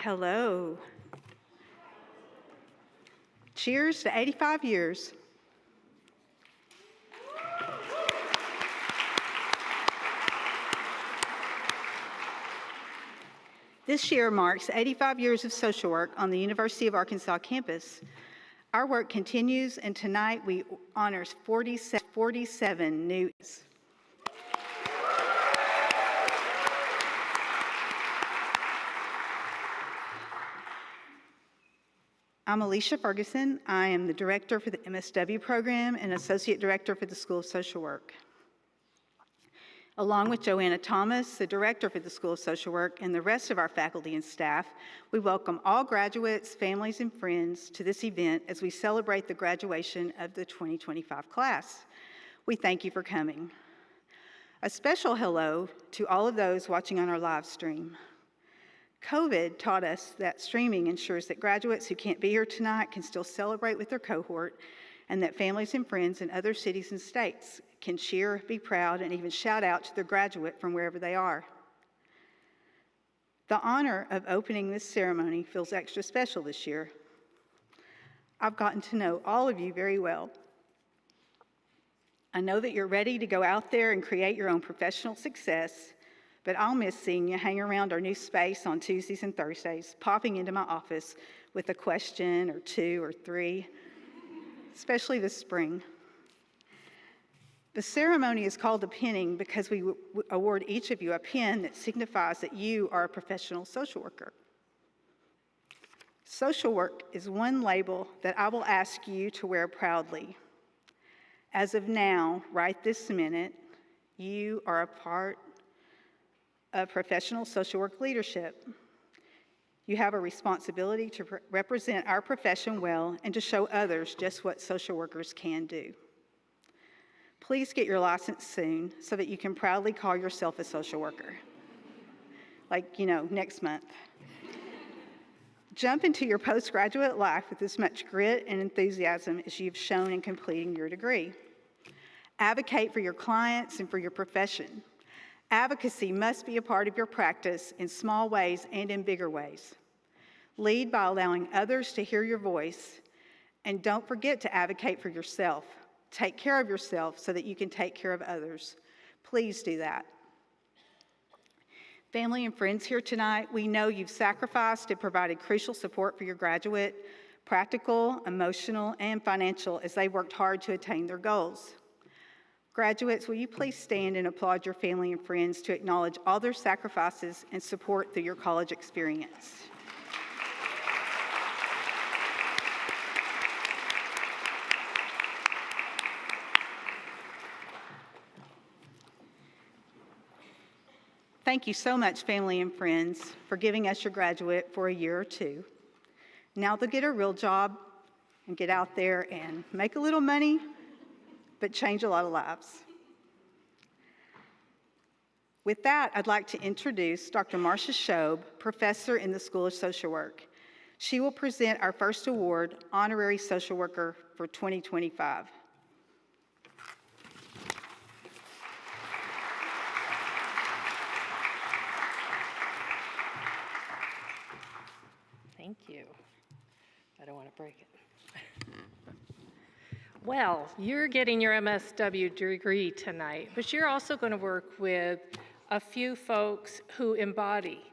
Hello. Cheers to 85 years. This year marks 85 years of social work on the University of Arkansas campus. Our work continues, and tonight we honors 47 new. I'm Alicia Ferguson. I am the director for the MSW program and associate director for the School of Social Work. Along with Joanna Thomas, the director for the School of Social Work, and the rest of our faculty and staff, we welcome all graduates, families, and friends to this event as we celebrate the graduation of the 2025 class. We thank you for coming. A special hello to all of those watching on our live stream. COVID taught us that streaming ensures that graduates who can't be here tonight can still celebrate with their cohort, and that families and friends in other cities and states can cheer, be proud, and even shout out to their graduate from wherever they are. The honor of opening this ceremony feels extra special this year. I've gotten to know all of you very well. I know that you're ready to go out there and create your own professional success, but I'll miss seeing you hang around our new space on Tuesdays and Thursdays, popping into my office with a question or two or three, especially this spring. The ceremony is called a pinning because we award each of you a pin that signifies that you are a professional social worker. Social work is one label that I will ask you to wear proudly. As of now, right this minute, you are a part of professional social work leadership. You have a responsibility to represent our profession well and to show others just what social workers can do. Please get your license soon so that you can proudly call yourself a social worker. Like, next month. Jump into your postgraduate life with as much grit and enthusiasm as you've shown in completing your degree. Advocate for your clients and for your profession. Advocacy must be a part of your practice in small ways and in bigger ways. Lead by allowing others to hear your voice, and don't forget to advocate for yourself. Take care of yourself so that you can take care of others. Please do that. Family and friends here tonight, we know you've sacrificed and provided crucial support for your graduate, practical, emotional, and financial, as they worked hard to attain their goals. Graduates, will you please stand and applaud your family and friends to acknowledge all their sacrifices and support through your college experience. Thank you so much, family and friends, for giving us your graduate for a year or two. Now they'll get a real job and get out there and make a little money, but change a lot of lives. With that, I'd like to introduce Dr. Marcia Shobe, professor in the School of Social Work. She will present our first award, Honorary Social Worker for 2025. Thank you. I don't want to break it. Well, you're getting your MSW degree tonight, but you're also going to work with a few folks who embody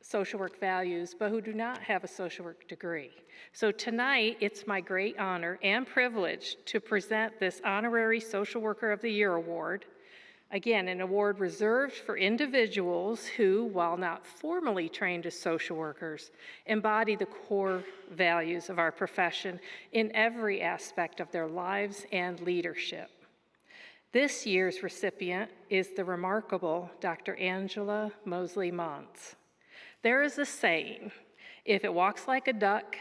social work values, but who do not have a social work degree. So tonight, it's my great honor and privilege to present this Honorary Social Worker of the Year award. Again, an award reserved for individuals who, while not formally trained as social workers, embody the core values of our profession in every aspect of their lives and leadership. This year's recipient is the remarkable Dr. Angela Mosley Montz. There is a saying, if it walks like a duck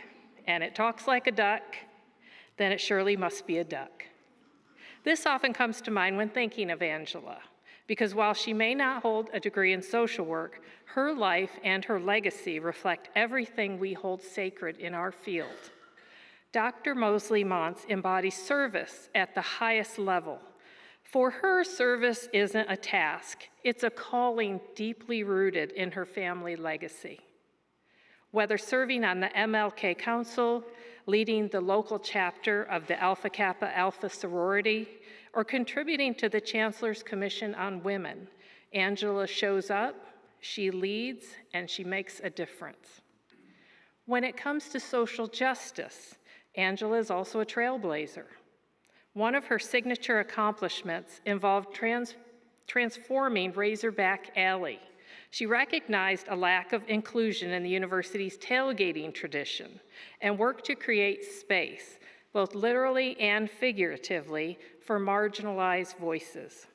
and it talks like a duck, then it surely must be a duck. This often comes to mind when thinking of Angela, because while she may not hold a degree in social work, her life and her legacy reflect everything we hold sacred in our field. Dr. Mosley Montz embodies service at the highest level. For her, service isn't a task, it's a calling deeply rooted in her family legacy. Whether serving on the MLK Council, leading the local chapter of the Alpha Kappa Alpha sorority, or contributing to the Chancellor's Commission on Women, Angela shows up, she leads, and she makes a difference. When it comes to social justice, Angela is also a trailblazer. One of her signature accomplishments involved transforming Razorback Alley. She recognized a lack of inclusion in the university's tailgating tradition and worked to create space, both literally and figuratively, for marginalized voices.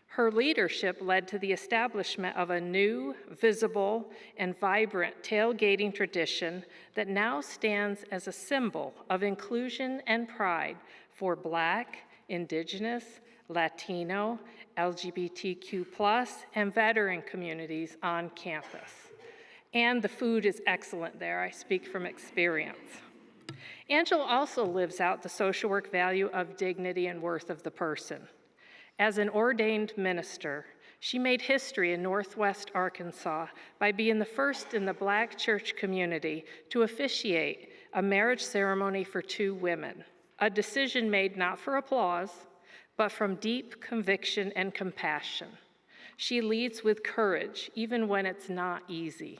Her leadership led to the establishment of a new, visible, and vibrant tailgating tradition that now stands as a symbol of inclusion and pride for Black, Indigenous, Latino, LGBTQ+, and veteran communities on campus. And the food is excellent there, I speak from experience. Angela also lives out the social work value of dignity and worth of the person. As an ordained minister, she made history in Northwest Arkansas by being the first in the Black church community to officiate a marriage ceremony for 2 women, a decision made not for applause, but from deep conviction and compassion. She leads with courage, even when it's not easy.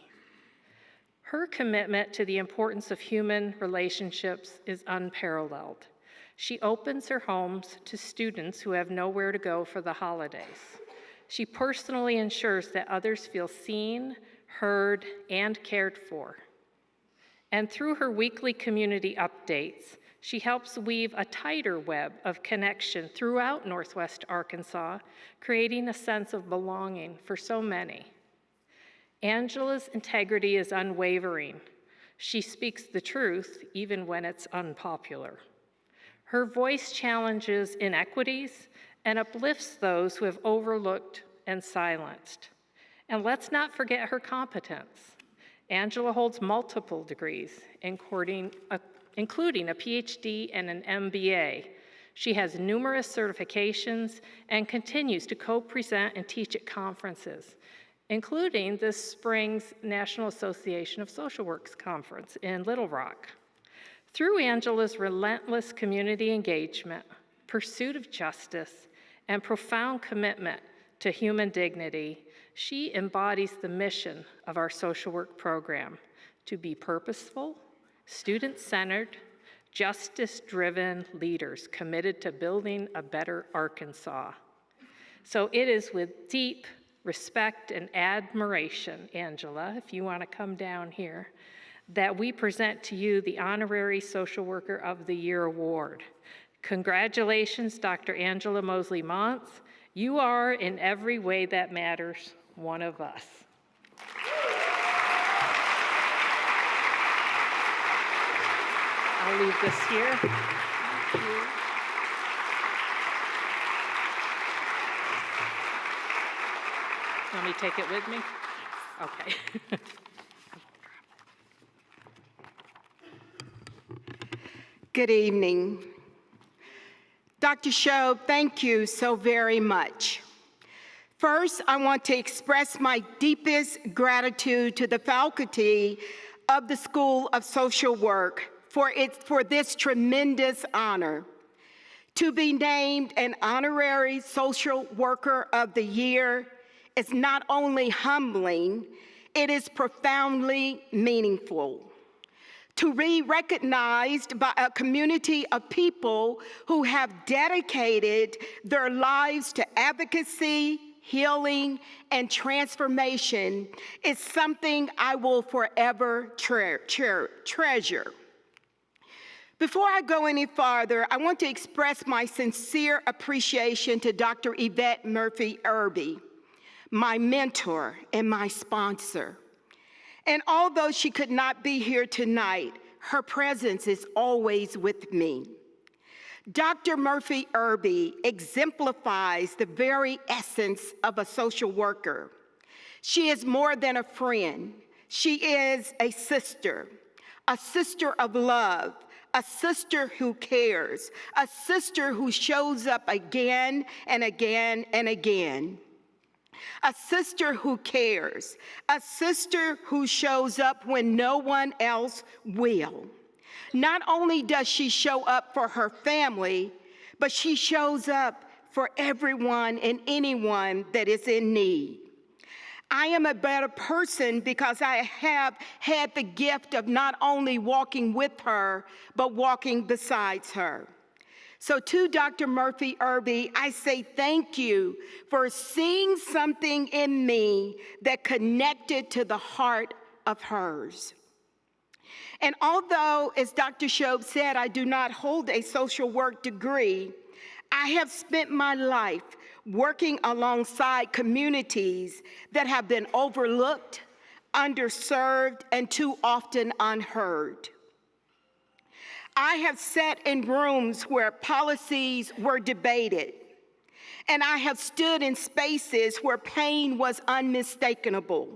Her commitment to the importance of human relationships is unparalleled. She opens her homes to students who have nowhere to go for the holidays. She personally ensures that others feel seen, heard, and cared for. And through her weekly community updates, she helps weave a tighter web of connection throughout Northwest Arkansas, creating a sense of belonging for so many. Angela's integrity is unwavering. She speaks the truth even when it's unpopular. Her voice challenges inequities and uplifts those who have overlooked and silenced. And let's not forget her competence. Angela holds multiple degrees, including a PhD and an MBA. She has numerous certifications and continues to co-present and teach at conferences, including this spring's National Association of Social Workers Conference in Little Rock. Through Angela's relentless community engagement, pursuit of justice, and profound commitment to human dignity, she embodies the mission of our social work program to be purposeful, student-centered, justice-driven leaders committed to building a better Arkansas. So it is with deep respect and admiration, Angela, if you want to come down here, that we present to you the Honorary Social Worker of the Year Award. Congratulations, Dr. Angela Mosley Montz. You are, in every way that matters, one of us. I'll leave this here. Thank you. Want me to take it with me? Okay. Good evening. Dr. Shobe, thank you so very much. First, I want to express my deepest gratitude to the faculty of the School of Social Work for this tremendous honor. To be named an Honorary Social Worker of the Year is not only humbling, it is profoundly meaningful. To be recognized by a community of people who have dedicated their lives to advocacy, healing, and transformation is something I will forever treasure. Before I go any farther, I want to express my sincere appreciation to Dr. Yvette Murphy Irby, my mentor and my sponsor. And although she could not be here tonight, her presence is always with me. Dr. Murphy Irby exemplifies the very essence of a social worker. She is more than a friend. She is a sister of love, a sister who cares, a sister who shows up again and again and again. a sister who cares, a sister who shows up when no one else will. Not only does she show up for her family, but she shows up for everyone and anyone that is in need. I am a better person because I have had the gift of not only walking with her, but walking beside her. So to Dr. Murphy Irby, I say thank you for seeing something in me that connected to the heart of hers. And although, as Dr. Shobe said, I do not hold a social work degree, I have spent my life working alongside communities that have been overlooked, underserved, and too often unheard. I have sat in rooms where policies were debated, and I have stood in spaces where pain was unmistakable.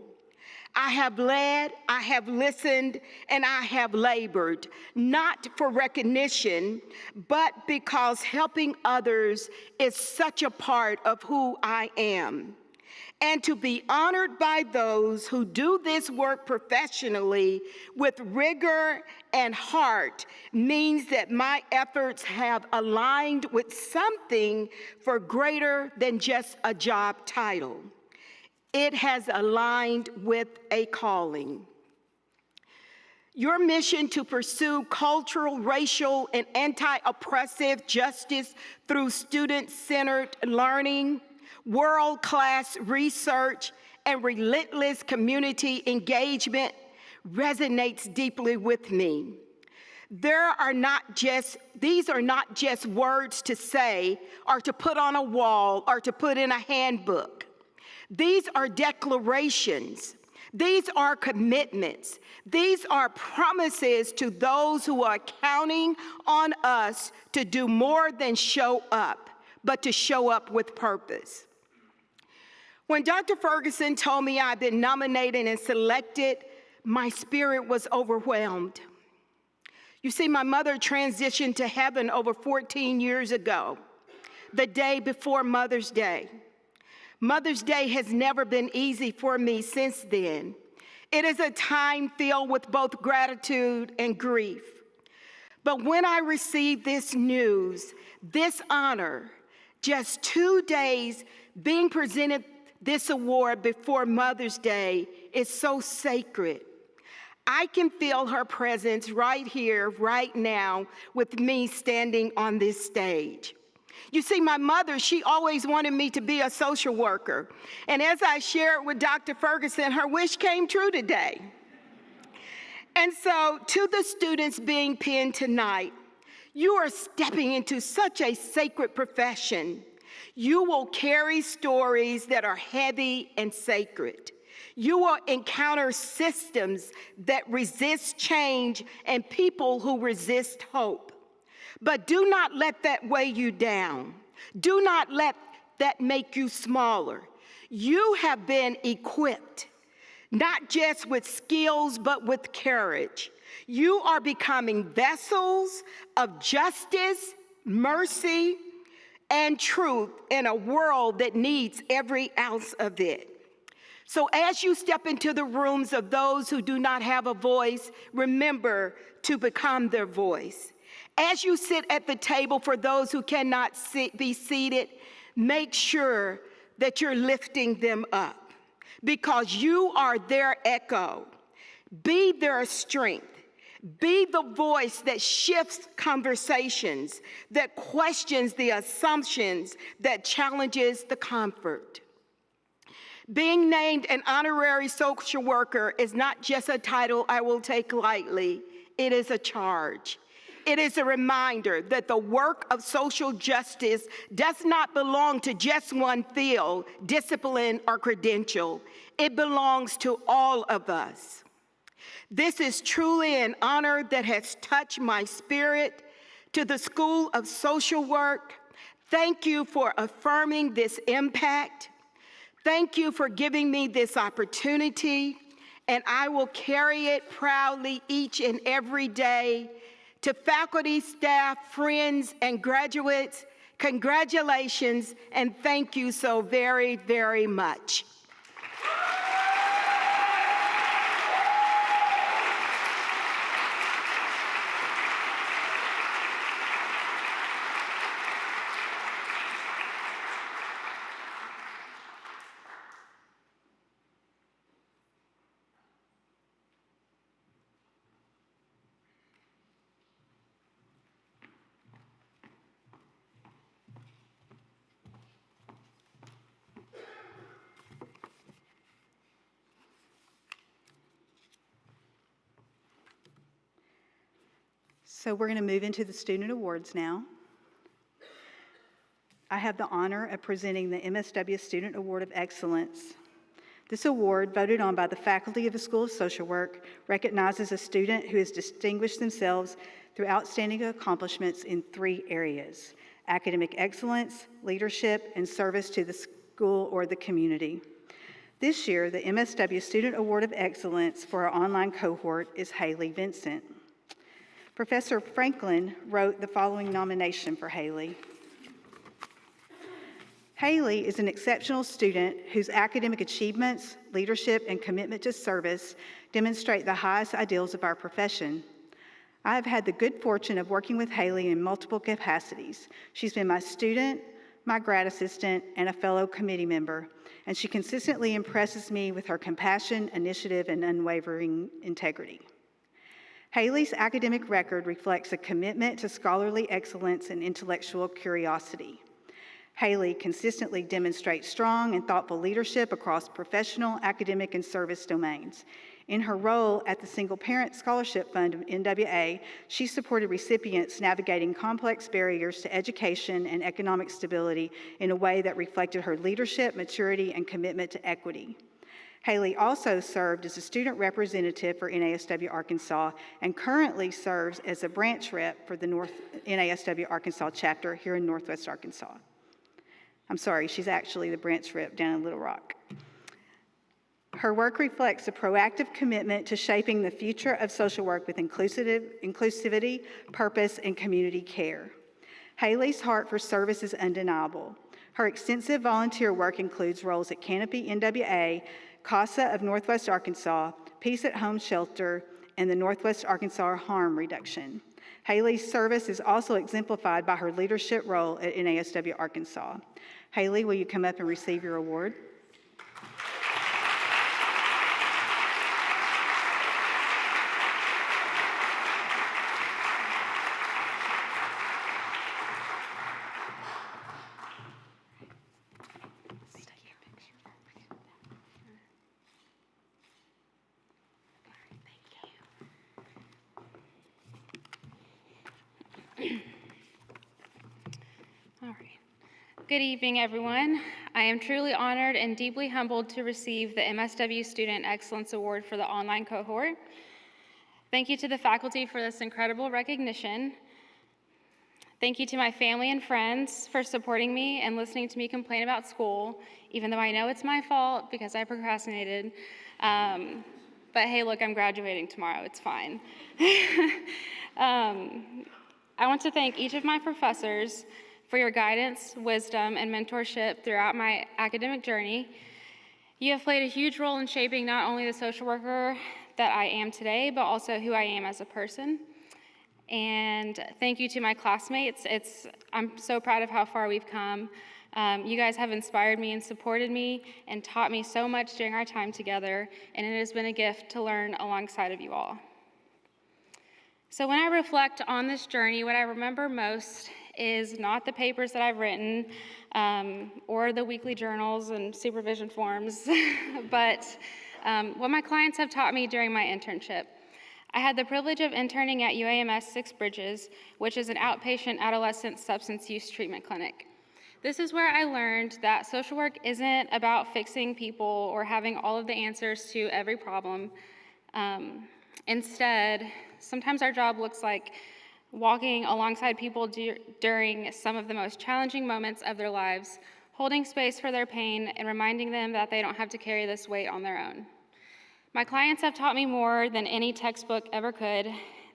I have led, I have listened, and I have labored, not for recognition, but because helping others is such a part of who I am. And to be honored by those who do this work professionally with rigor and heart means that my efforts have aligned with something for greater than just a job title. It has aligned with a calling. Your mission to pursue cultural, racial, and anti-oppressive justice through student-centered learning, world-class research, and relentless community engagement resonates deeply with me. These are not just words to say or to put on a wall or to put in a handbook. These are declarations. These are commitments. These are promises to those who are counting on us to do more than show up, but to show up with purpose. When Dr. Ferguson told me I'd been nominated and selected, my spirit was overwhelmed. You see, my mother transitioned to heaven over 14 years ago, the day before Mother's Day. Mother's Day has never been easy for me since then. It is a time filled with both gratitude and grief. But when I received this news, this honor, just 2 days being presented this award before Mother's Day is so sacred. I can feel her presence right here, right now, with me standing on this stage. You see, my mother, she always wanted me to be a social worker. And as I shared with Dr. Ferguson, her wish came true today. And so, to the students being pinned tonight, you are stepping into such a sacred profession. You will carry stories that are heavy and sacred. You will encounter systems that resist change and people who resist hope. But do not let that weigh you down. Do not let that make you smaller. You have been equipped, not just with skills, but with courage. You are becoming vessels of justice, mercy, and truth in a world that needs every ounce of it. So as you step into the rooms of those who do not have a voice, remember to become their voice. As you sit at the table for those who cannot be seated, make sure that you're lifting them up because you are their echo. Be their strength. Be the voice that shifts conversations, that questions the assumptions, that challenges the comfort. Being named an honorary social worker is not just a title I will take lightly. It is a charge. It is a reminder that the work of social justice does not belong to just one field, discipline, or credential. It belongs to all of us. This is truly an honor that has touched my spirit. To the School of Social Work, thank you for affirming this impact. Thank you for giving me this opportunity, and I will carry it proudly each and every day. To faculty, staff, friends, and graduates, Congratulations, and thank you so very, very much. So we're going to move into the student awards now. I have the honor of presenting the MSW Student Award of Excellence. This award, voted on by the faculty of the School of Social Work, recognizes a student who has distinguished themselves through outstanding accomplishments in 3 areas: academic excellence, leadership, and service to the school or the community. This year, the MSW Student Award of Excellence for our online cohort is Haley Vincent. Professor Franklin wrote the following nomination for Haley. Haley is an exceptional student whose academic achievements, leadership, and commitment to service demonstrate the highest ideals of our profession. I have had the good fortune of working with Haley in multiple capacities. She's been my student, my grad assistant, and a fellow committee member, and she consistently impresses me with her compassion, initiative, and unwavering integrity. Haley's academic record reflects a commitment to scholarly excellence and intellectual curiosity. Haley consistently demonstrates strong and thoughtful leadership across professional, academic, and service domains. In her role at the Single Parent Scholarship Fund of NWA, she supported recipients navigating complex barriers to education and economic stability in a way that reflected her leadership, maturity, and commitment to equity. Haley also served as a student representative for NASW Arkansas and currently serves as a branch rep for the NASW Arkansas chapter here in Northwest Arkansas. I'm sorry, she's actually the branch rep down in Little Rock. Her work reflects a proactive commitment to shaping the future of social work with inclusivity, purpose, and community care. Haley's heart for service is undeniable. Her extensive volunteer work includes roles at Canopy NWA, CASA of Northwest Arkansas, Peace at Home Shelter, and the Northwest Arkansas Harm Reduction. Haley's service is also exemplified by her leadership role at NASW Arkansas. Haley, will you come up and receive your award? All right. Good evening, everyone. I am truly honored and deeply humbled to receive the MSW Student Excellence Award for the online cohort. Thank you to the faculty for this incredible recognition. Thank you to my family and friends for supporting me and listening to me complain about school, even though I know it's my fault because I procrastinated. But hey, look, I'm graduating tomorrow. It's fine. I want to thank each of my professors for your guidance, wisdom, and mentorship throughout my academic journey. You have played a huge role in shaping not only the social worker that I am today, but also who I am as a person. And thank you to my classmates. I'm so proud of how far we've come. You guys have inspired me and supported me and taught me so much during our time together, and it has been a gift to learn alongside of you all. So when I reflect on this journey, what I remember most is not the papers that I've written or the weekly journals and supervision forms, but what my clients have taught me during my internship. I had the privilege of interning at UAMS Six Bridges, which is an outpatient adolescent substance use treatment clinic. This is where I learned that social work isn't about fixing people or having all of the answers to every problem. Instead, sometimes our job looks like walking alongside people during some of the most challenging moments of their lives, holding space for their pain and reminding them that they don't have to carry this weight on their own. My clients have taught me more than any textbook ever could.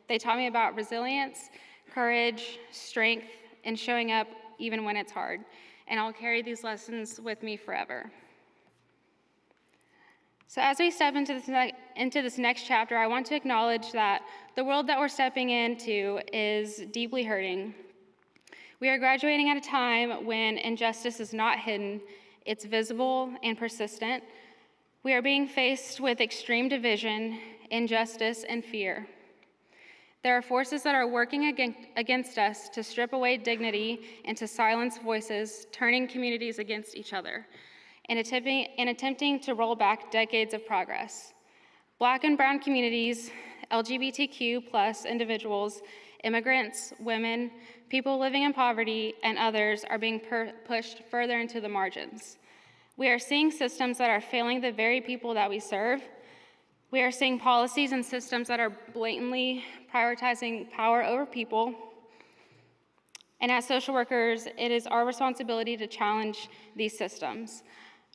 They taught me about resilience, courage, strength, and showing up even when it's hard, and I'll carry these lessons with me forever. So as we step into this next chapter, I want to acknowledge that the world that we're stepping into is deeply hurting. We are graduating at a time when injustice is not hidden, it's visible and persistent. We are being faced with extreme division, injustice, and fear. There are forces that are working against us to strip away dignity and to silence voices, turning communities against each other, and attempting to roll back decades of progress. Black and brown communities, LGBTQ+ individuals, immigrants, women, people living in poverty, and others are being pushed further into the margins. We are seeing systems that are failing the very people that we serve. We are seeing policies and systems that are blatantly prioritizing power over people. And as social workers, it is our responsibility to challenge these systems.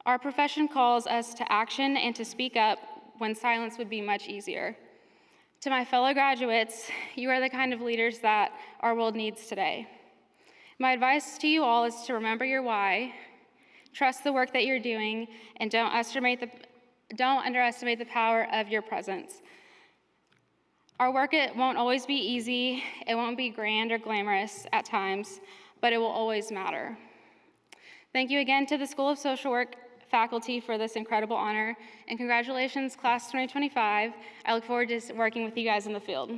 Our profession calls us to action and to speak up when silence would be much easier. To my fellow graduates, you are the kind of leaders that our world needs today. My advice to you all is to remember your why, trust the work that you're doing, and don't underestimate the power of your presence. Our work, it won't always be easy, it won't be grand or glamorous at times, but it will always matter. Thank you again to the School of Social Work faculty for this incredible honor, and congratulations, Class 2025. I look forward to working with you guys in the field.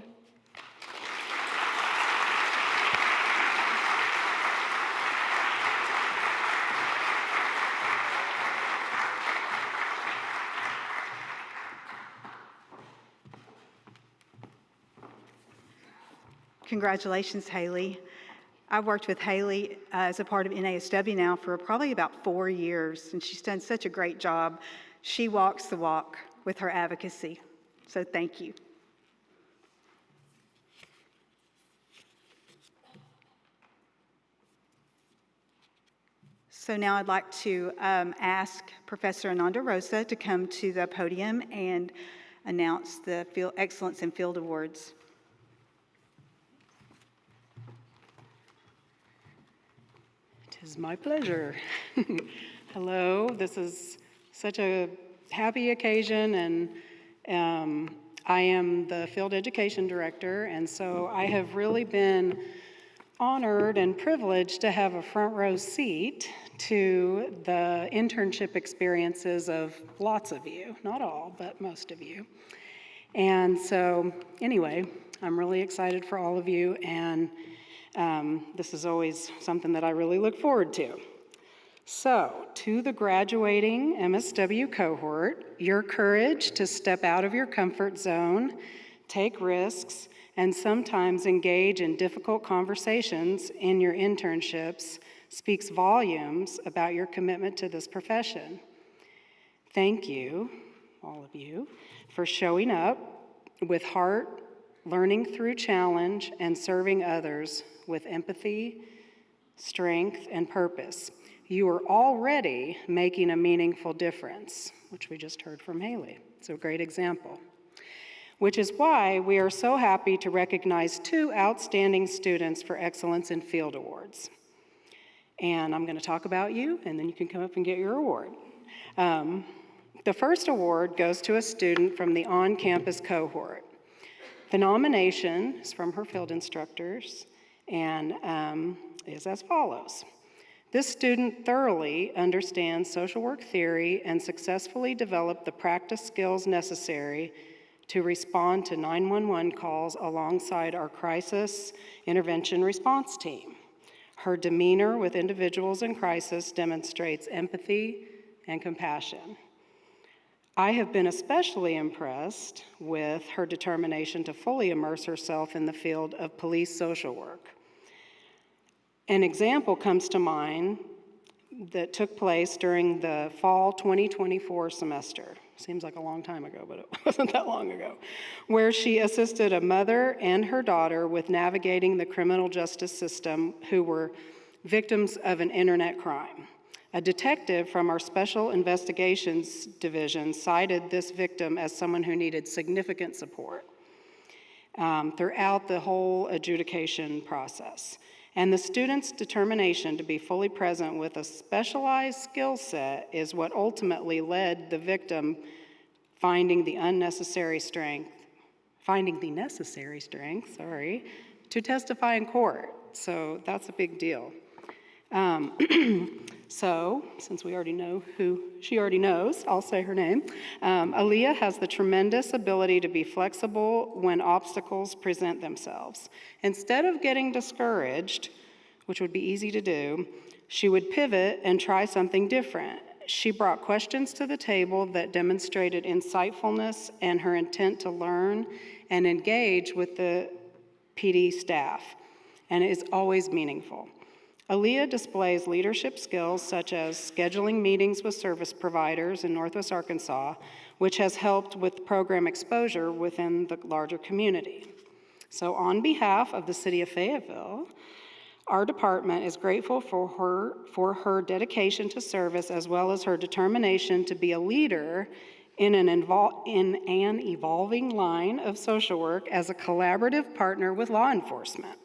Congratulations, Haley. I've worked with Haley as a part of NASW now for probably about 4 years, and she's done such a great job. She walks the walk with her advocacy, so thank you. So now I'd like to ask Professor Ananda Rosa to come to the podium and announce the Excellence in Field Awards. It is my pleasure. Hello, this is such a happy occasion, and I am the Field Education Director, and so I have really been honored and privileged to have a front row seat to the internship experiences of lots of you, not all, but most of you. And so anyway, I'm really excited for all of you, and this is always something that I really look forward to. So, to the graduating MSW cohort, your courage to step out of your comfort zone, take risks, and sometimes engage in difficult conversations in your internships speaks volumes about your commitment to this profession. Thank you, all of you, for showing up with heart, learning through challenge, and serving others with empathy, strength, and purpose. You are already making a meaningful difference, which we just heard from Haley. It's a great example. Which is why we are so happy to recognize 2 outstanding students for Excellence in Field Awards. And I'm going to talk about you, and then you can come up and get your award. The first award goes to a student from the on-campus cohort. The nomination is from her field instructors and is as follows. This student thoroughly understands social work theory and successfully developed the practice skills necessary to respond to 911 calls alongside our crisis intervention response team. Her demeanor with individuals in crisis demonstrates empathy and compassion. I have been especially impressed with her determination to fully immerse herself in the field of police social work. An example comes to mind that took place during the fall 2024 semester. Seems like a long time ago, but it wasn't that long ago, where she assisted a mother and her daughter with navigating the criminal justice system who were victims of an internet crime. A detective from our Special Investigations Division cited this victim as someone who needed significant support throughout the whole adjudication process. And the student's determination to be fully present with a specialized skill set is what ultimately led the victim finding the necessary strength, to testify in court. So that's a big deal. So, since we already know who she already knows, I'll say her name. Aaliyah has the tremendous ability to be flexible when obstacles present themselves. Instead of getting discouraged, which would be easy to do, she would pivot and try something different. She brought questions to the table that demonstrated insightfulness and her intent to learn and engage with the PD staff, and is always meaningful. Aaliyah displays leadership skills such as scheduling meetings with service providers in Northwest Arkansas, which has helped with program exposure within the larger community. So on behalf of the City of Fayetteville, our department is grateful for her dedication to service as well as her determination to be a leader in an evolving line of social work as a collaborative partner with law enforcement.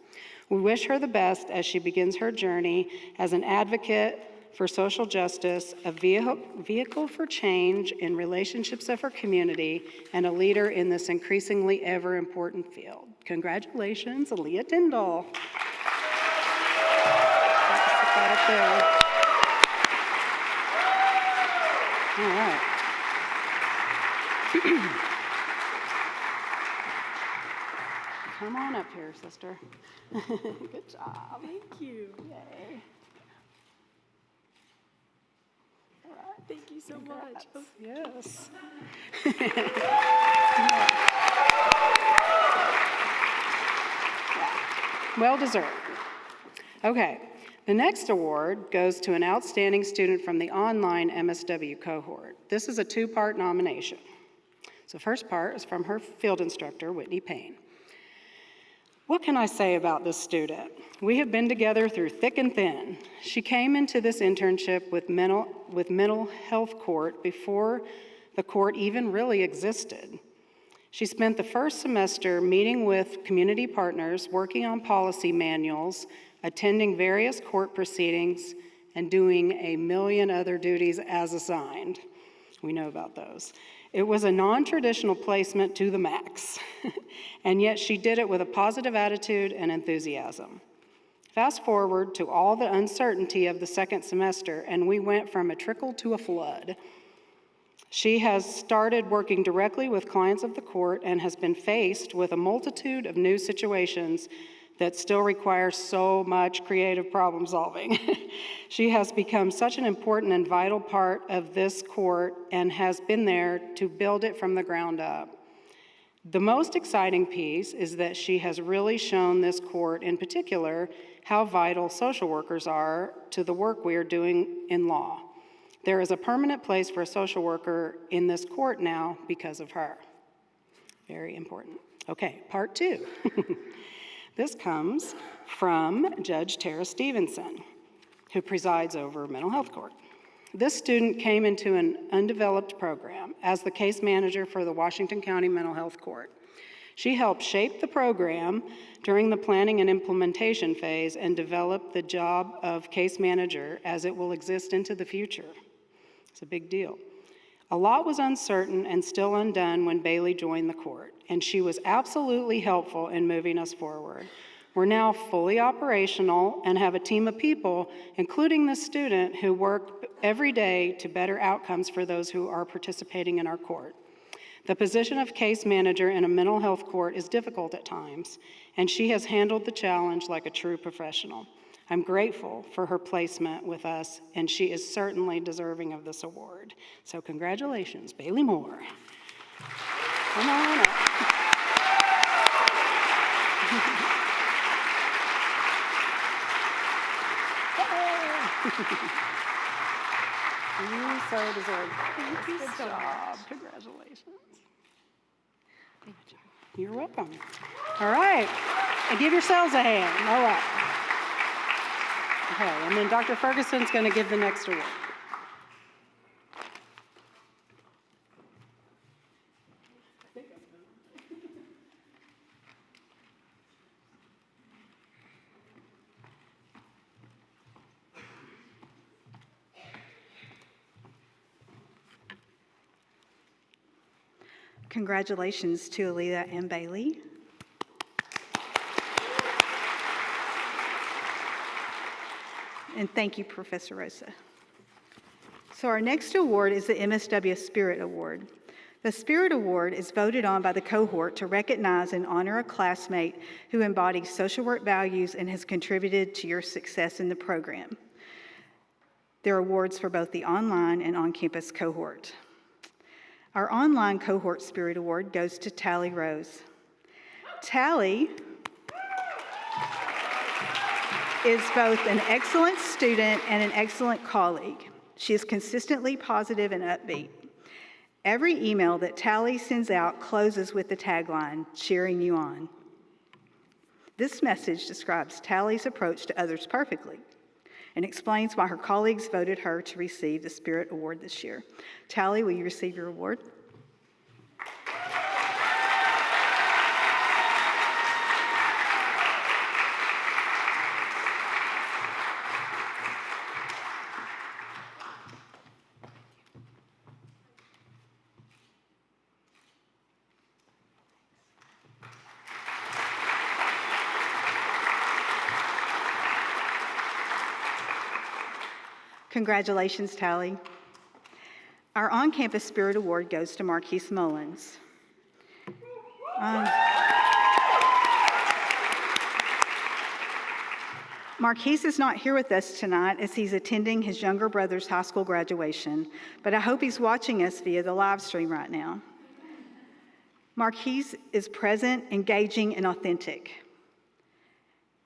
We wish her the best as she begins her journey as an advocate for social justice, a vehicle for change in relationships of her community, and a leader in this increasingly ever important field. Congratulations, Aaliyah Tyndall. Put that up there. All right. Come on up here, sister. Good job. Thank you. Yay. All right. Thank you so much. Yes. Well deserved. Okay, the next award goes to an outstanding student from the online MSW cohort. This is a two-part nomination. So first part is from her field instructor, Whitney Payne. What can I say about this student? We have been together through thick and thin. She came into this internship with mental health court before the court even really existed. She spent the first semester meeting with community partners, working on policy manuals, attending various court proceedings, and doing a million other duties as assigned. We know about those. It was a non-traditional placement to the max, and yet she did it with a positive attitude and enthusiasm. Fast forward to all the uncertainty of the second semester, and we went from a trickle to a flood. She has started working directly with clients of the court and has been faced with a multitude of new situations that still require so much creative problem solving. She has become such an important and vital part of this court and has been there to build it from the ground up. The most exciting piece is that she has really shown this court in particular how vital social workers are to the work we are doing in law. There is a permanent place for a social worker in this court now because of her. Very important. Okay, part two. This comes from Judge Tara Stevenson, who presides over mental health court. This student came into an undeveloped program as the case manager for the Washington County Mental Health Court. She helped shape the program during the planning and implementation phase and developed the job of case manager as it will exist into the future. It's a big deal. A lot was uncertain and still undone when Bailey joined the court, and she was absolutely helpful in moving us forward. We're now fully operational and have a team of people, including the student, who work every day to better outcomes for those who are participating in our court. The position of case manager in a mental health court is difficult at times, and she has handled the challenge like a true professional. I'm grateful for her placement with us, and she is certainly deserving of this award. So congratulations, Bailey Moore. Come on up. You so deserve it. Good job. Congratulations. You're welcome. All right. And give yourselves a hand. All right. Okay, and then Dr. Ferguson's going to give the next award. Congratulations to Alita and Bailey. And thank you, Professor Rosa. So our next award is the MSW Spirit Award. The Spirit Award is voted on by the cohort to recognize and honor a classmate who embodies social work values and has contributed to your success in the program. There are awards for both the online and on-campus cohort. Our online cohort Spirit Award goes to Tally Rose. Tally is both an excellent student and an excellent colleague. She is consistently positive and upbeat. Every email that Tally sends out closes with the tagline, "Cheering you on." This message describes Tally's approach to others perfectly and explains why her colleagues voted her to receive the Spirit Award this year. Tally, will you receive your award? Congratulations, Tally. Our on-campus Spirit Award goes to Marquise Mullins. Marquise is not here with us tonight as he's attending his younger brother's high school graduation, but I hope he's watching us via the live stream right now. Marquise is present, engaging, and authentic.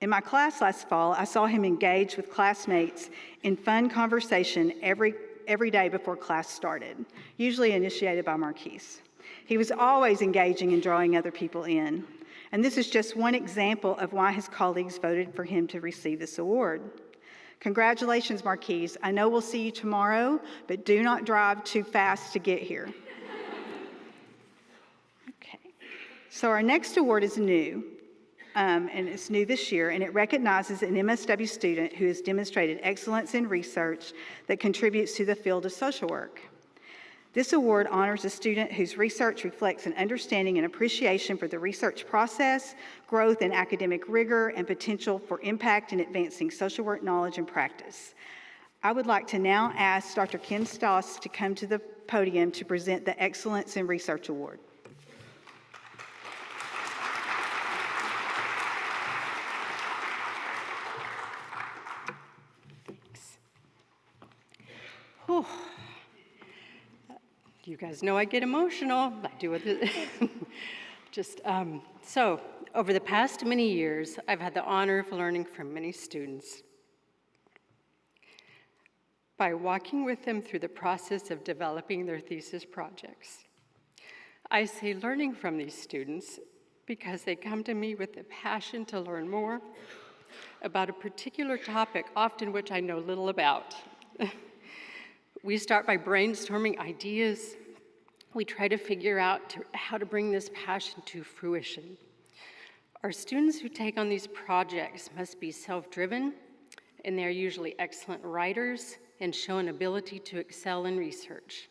In my class last fall, I saw him engage with classmates in fun conversation every day before class started, usually initiated by Marquise. He was always engaging and drawing other people in. And this is just one example of why his colleagues voted for him to receive this award. Congratulations, Marquise. I know we'll see you tomorrow, but do not drive too fast to get here. Okay. So our next award is new. And it's new this year, and it recognizes an MSW student who has demonstrated excellence in research that contributes to the field of social work. This award honors a student whose research reflects an understanding and appreciation for the research process, growth in academic rigor, and potential for impact in advancing social work knowledge and practice. I would like to now ask Dr. Ken Stoss to come to the podium to present the Excellence in Research Award. Whew. You guys know I get emotional. I do it. So over the past many years, I've had the honor of learning from many students. By walking with them through the process of developing their thesis projects. I say learning from these students because they come to me with the passion to learn more about a particular topic, often which I know little about. We start by brainstorming ideas. We try to figure out how to bring this passion to fruition. Our students who take on these projects must be self-driven, and they're usually excellent writers and show an ability to excel in research.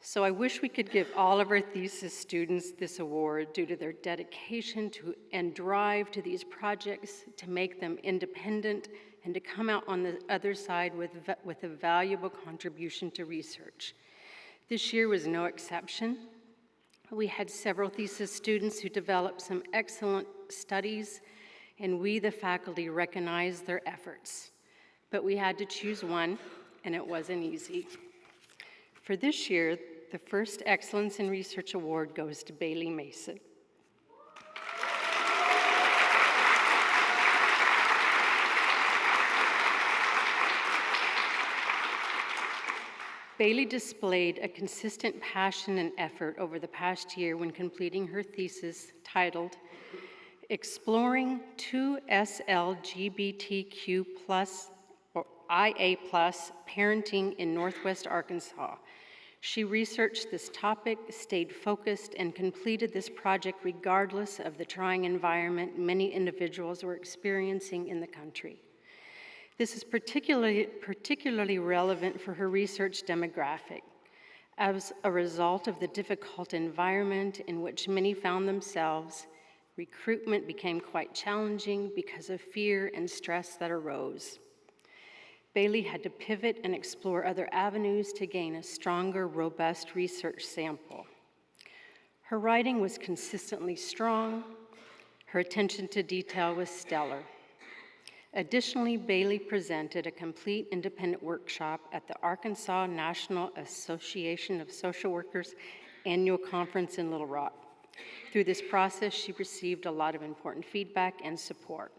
So I wish we could give all of our thesis students this award due to their dedication to and drive to these projects to make them independent and to come out on the other side with a valuable contribution to research. This year was no exception. We had several thesis students who developed some excellent studies, and we, the faculty, recognized their efforts. But we had to choose one, and it wasn't easy. For this year, the first Excellence in Research Award goes to Bailey Mason. Bailey displayed a consistent passion and effort over the past year when completing her thesis titled Exploring 2S-LGBTQ+ or IA+ Parenting in Northwest Arkansas. She researched this topic, stayed focused, and completed this project regardless of the trying environment many individuals were experiencing in the country. This is particularly relevant for her research demographic. As a result of the difficult environment in which many found themselves, recruitment became quite challenging because of fear and stress that arose. Bailey had to pivot and explore other avenues to gain a stronger, robust research sample. Her writing was consistently strong. Her attention to detail was stellar. Additionally, Bailey presented a complete independent workshop at the Arkansas National Association of Social Workers annual conference in Little Rock. Through this process, she received a lot of important feedback and support.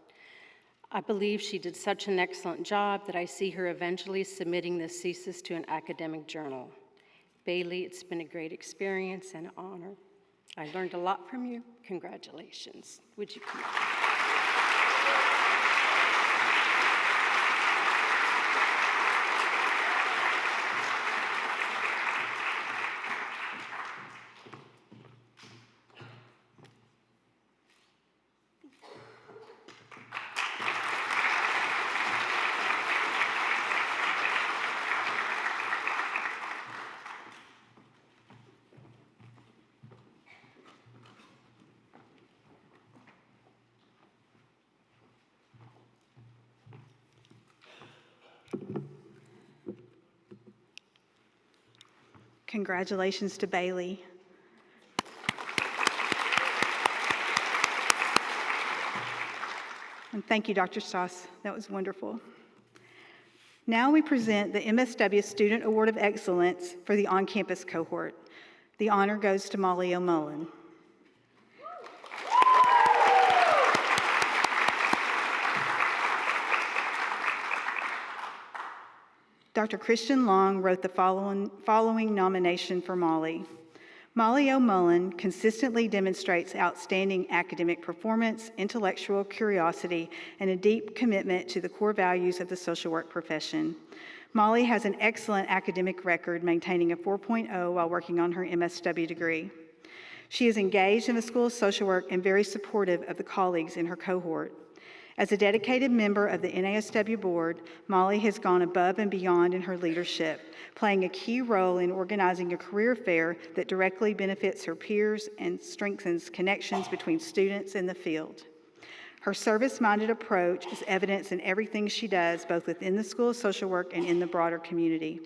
I believe she did such an excellent job that I see her eventually submitting this thesis to an academic journal. Bailey, it's been a great experience and an honor. I learned a lot from you. Congratulations. Would you come up? Congratulations to Bailey. And thank you, Dr. Stoss. That was wonderful. Now we present the MSW Student Award of Excellence for the on-campus cohort. The honor goes to Molly O'Mullen. Dr. Christian Long wrote the following nomination for Molly. Molly O'Mullen consistently demonstrates outstanding academic performance, intellectual curiosity, and a deep commitment to the core values of the social work profession. Molly has an excellent academic record, maintaining a 4.0 while working on her MSW degree. She is engaged in the School of Social Work and very supportive of the colleagues in her cohort. As a dedicated member of the NASW board, Molly has gone above and beyond in her leadership, playing a key role in organizing a career fair that directly benefits her peers and strengthens connections between students in the field. Her service-minded approach is evidenced in everything she does, both within the School of Social Work and in the broader community.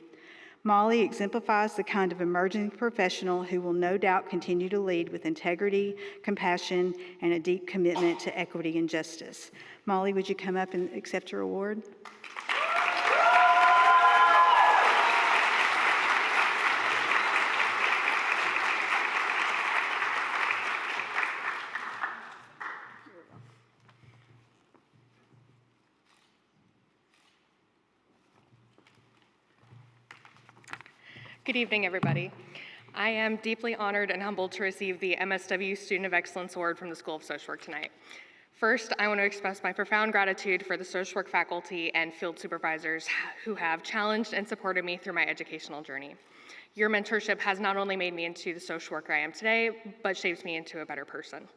Molly exemplifies the kind of emerging professional who will no doubt continue to lead with integrity, compassion, and a deep commitment to equity and justice. Molly, would you come up and accept your award? Good evening, everybody. I am deeply honored and humbled to receive the MSW Student of Excellence Award from the School of Social Work tonight. First, I want to express my profound gratitude for the social work faculty and field supervisors who have challenged and supported me through my educational journey. Your mentorship has not only made me into the social worker I am today, but shapes me into a better person.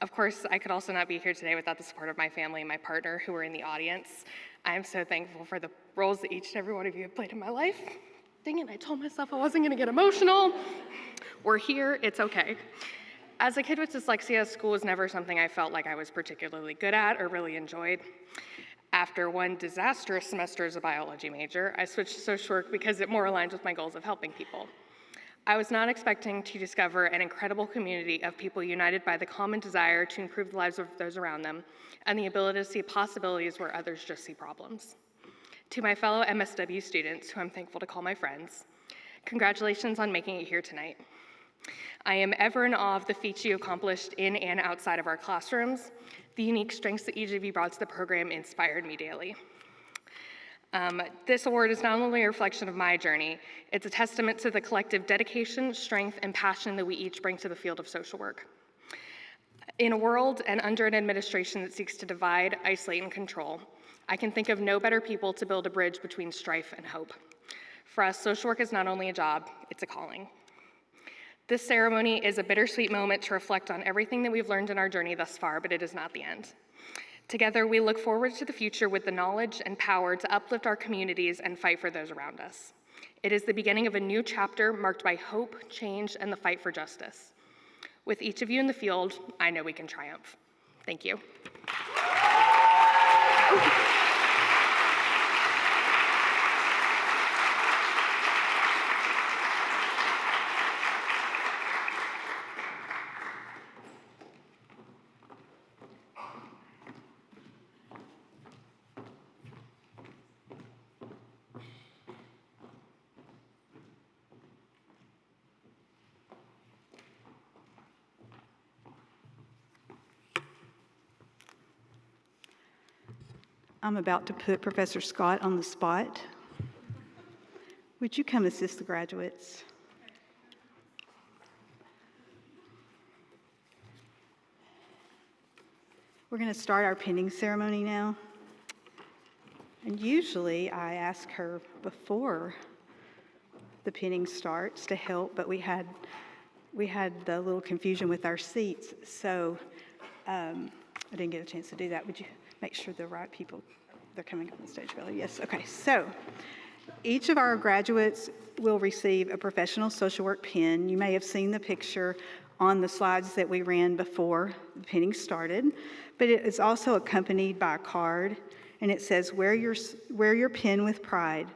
Of course, I could also not be here today without the support of my family and my partner who are in the audience. I am so thankful for the roles that each and every one of you have played in my life. Dang it, I told myself I wasn't gonna get emotional. We're here, it's okay. As a kid with dyslexia, school was never something I felt like I was particularly good at or really enjoyed. After one disastrous semester as a biology major, I switched to social work because it more aligns with my goals of helping people. I was not expecting to discover an incredible community of people united by the common desire to improve the lives of those around them and the ability to see possibilities where others just see problems. To my fellow MSW students, who I'm thankful to call my friends, congratulations on making it here tonight. I am ever in awe of the feats you accomplished in and outside of our classrooms. The unique strengths that each of you brought to the program inspired me daily. This award is not only a reflection of my journey, it's a testament to the collective dedication, strength, and passion that we each bring to the field of social work. In a world and under an administration that seeks to divide, isolate, and control, I can think of no better people to build a bridge between strife and hope. For us, social work is not only a job, it's a calling. This ceremony is a bittersweet moment to reflect on everything that we've learned in our journey thus far, but it is not the end. Together, we look forward to the future with the knowledge and power to uplift our communities and fight for those around us. It is the beginning of a new chapter marked by hope, change, and the fight for justice. With each of you in the field, I know we can triumph. Thank you. I'm about to put Professor Scott on the spot. Would you come assist the graduates? We're going to start our pinning ceremony now. And usually I ask her before the pinning starts to help, but we had the little confusion with our seats, so I didn't get a chance to do that. Would you make sure the right people, they're coming up on the stage, Billy? Yes, okay. So each of our graduates will receive a professional social work pin. You may have seen the picture on the slides that we ran before the pinning started, but it is also accompanied by a card, and it says, wear your pin with pride.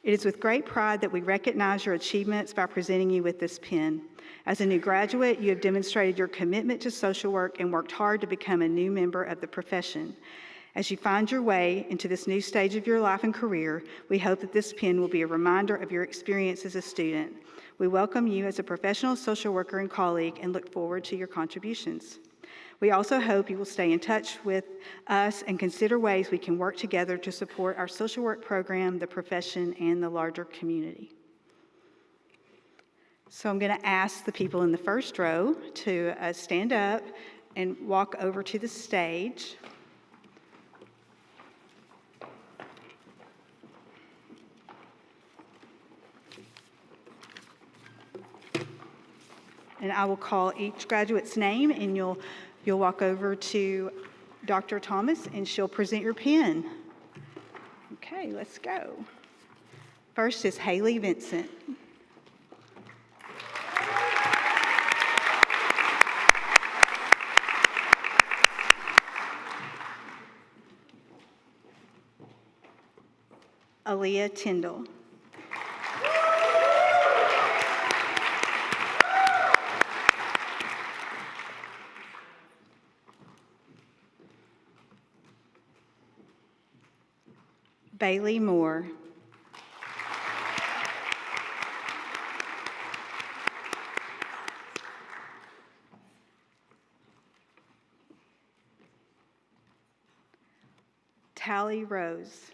It is with great pride that we recognize your achievements by presenting you with this pin. As a new graduate, you have demonstrated your commitment to social work and worked hard to become a new member of the profession. As you find your way into this new stage of your life and career, we hope that this pin will be a reminder of your experience as a student. We welcome you as a professional social worker and colleague and look forward to your contributions. We also hope you will stay in touch with us and consider ways we can work together to support our social work program, the profession, and the larger community. So I'm going to ask the people in the first row to stand up and walk over to the stage. And I will call each graduate's name, and you'll walk over to Dr. Thomas, and she'll present your pin. Okay, let's go. First is Haley Vincent. Aaliyah Tyndall. Bailey Moore. Tally Rose.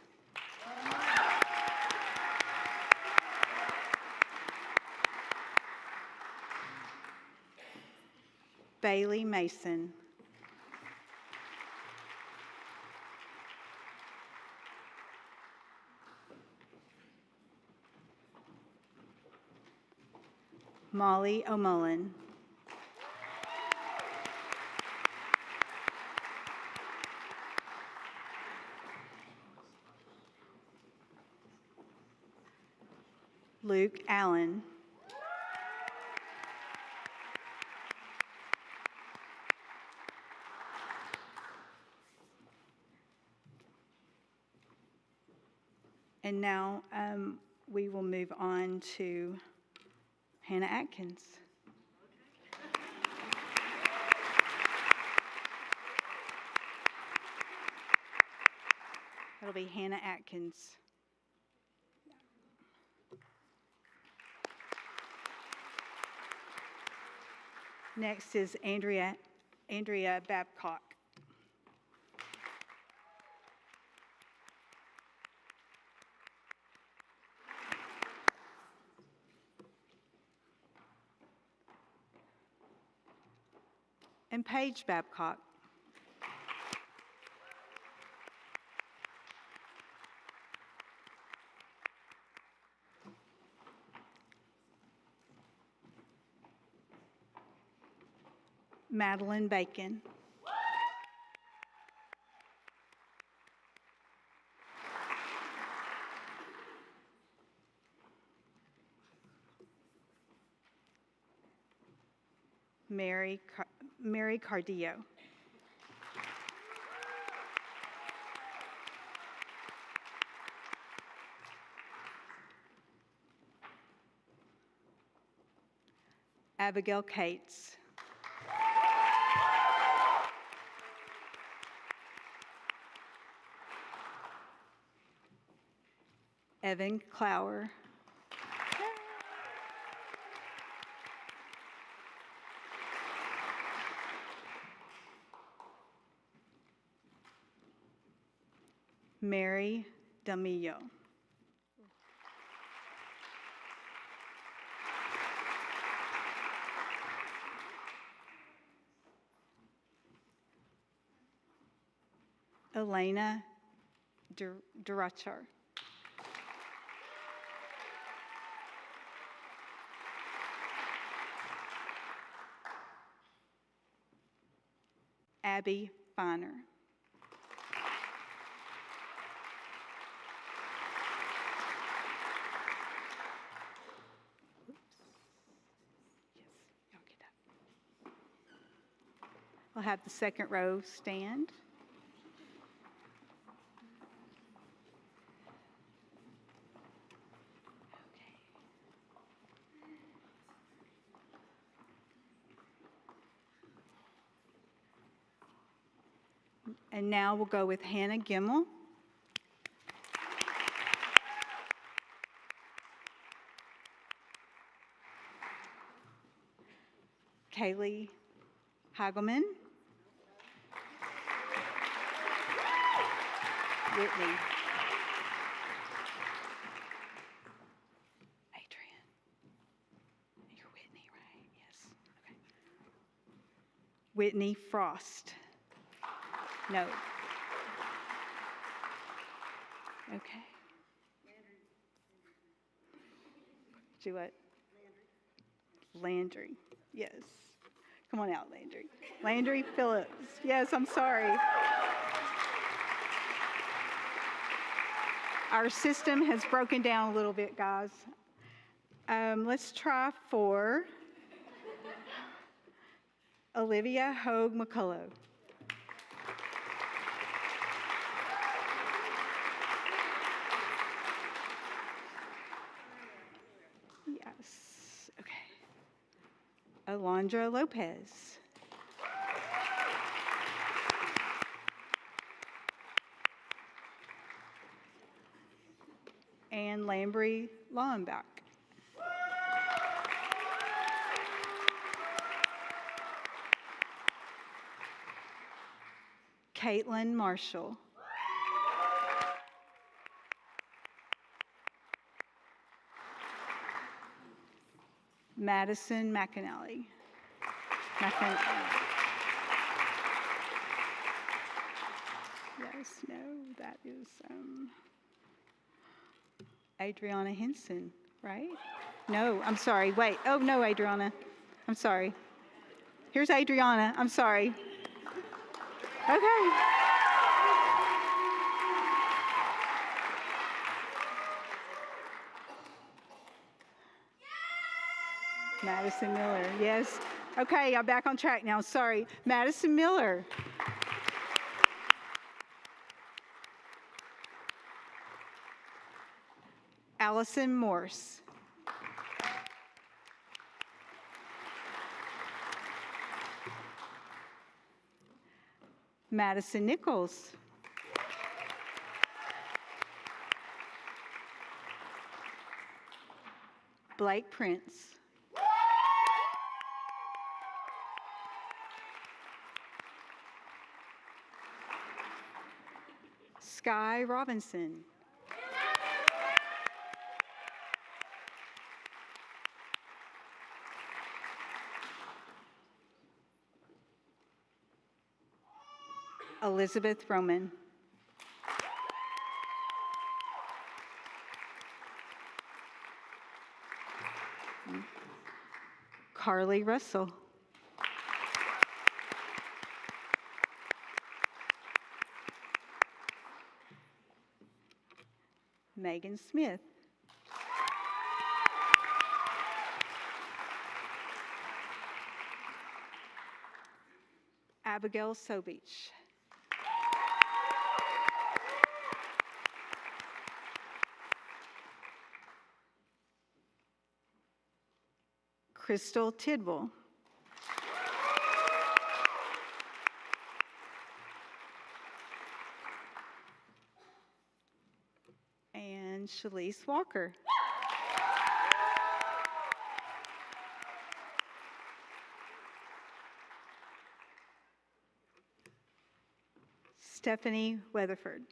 Bailey Mason. Molly O'Mullen. Luke Allen. And now we will move on to Hannah Atkins. That'll be Hannah Atkins. Next is Andrea Babcock. And Paige Babcock. Madeline Bacon. Mary Cardillo. Abigail Cates. Evan Clower. Mary Damillo. Elena Durachar. Abby Finer. Yes, y'all get up. I'll have the second row stand. And now we'll go with Hannah Gimmel. Kaylee Hagelman. Whitney. Adrian. You're Whitney, right? Yes. Okay. Whitney Frost. No. Okay. Do what? Landry. Yes. Come on out, Landry. Landry Phillips. Yes, I'm sorry. Our system has broken down a little bit, guys. Let's try for Olivia Hogue McCullough. Yes, okay. Alondra Lopez. And Lambry Lauenbach. Caitlin Marshall. Madison McAnally. Yes, no, that is Adriana Henson, right? No, I'm sorry, wait. Oh, no, Adriana. I'm sorry. Here's Adriana, I'm sorry. Okay. Madison Miller, yes. Okay, I'm back on track now, sorry. Madison Miller. Allison Morse. Madison Nichols. Blake Prince. Sky Robinson. Elizabeth Roman. Carly Russell. Megan Smith. Abigail Sobich. Crystal Tidwell. And Shalise Walker. Stephanie Weatherford.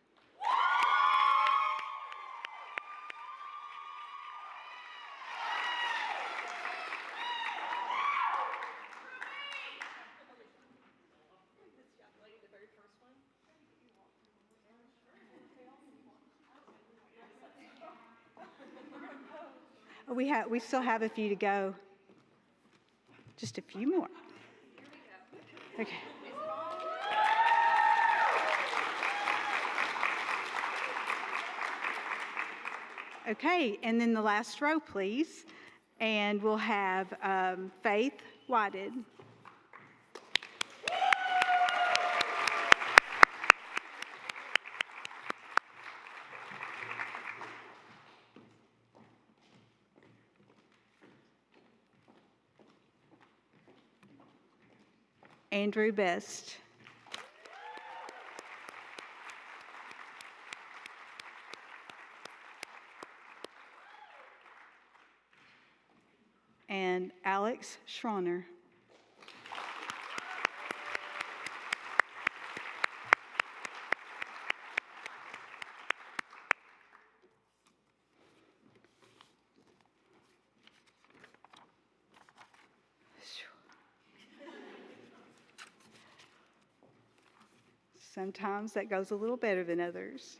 We still have a few to go. Just a few more. Okay. Okay, and then the last row, please. And we'll have Faith Whited. Andrew Best. And Alex Schroner. Sometimes that goes a little better than others.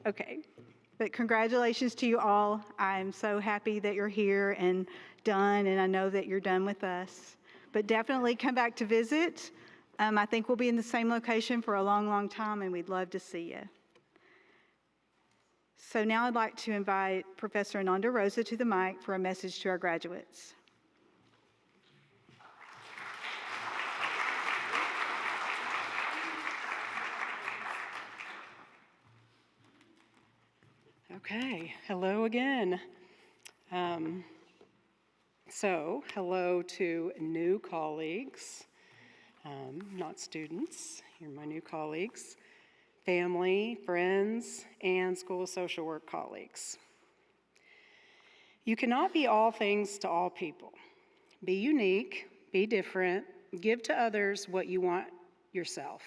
Okay, but congratulations to you all. I'm so happy that you're here and done, and I know that you're done with us. But definitely come back to visit. I think we'll be in the same location for a long, long time, and we'd love to see you. So now I'd like to invite Professor Ananda Rosa to the mic for a message to our graduates. Okay, hello again. Hello to new colleagues, not students, you're my new colleagues, family, friends, and School of Social Work colleagues. You cannot be all things to all people. Be unique, be different, give to others what you want yourself,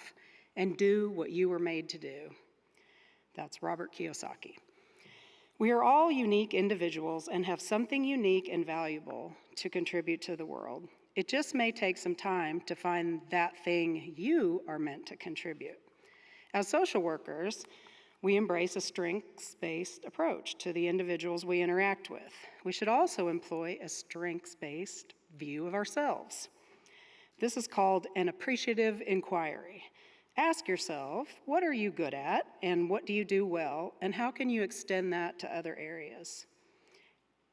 and do what you were made to do. That's Robert Kiyosaki. We are all unique individuals and have something unique and valuable to contribute to the world. It just may take some time to find that thing you are meant to contribute. As social workers, we embrace a strengths-based approach to the individuals we interact with. We should also employ a strengths-based view of ourselves. This is called an appreciative inquiry. Ask yourself, what are you good at, and what do you do well, and how can you extend that to other areas?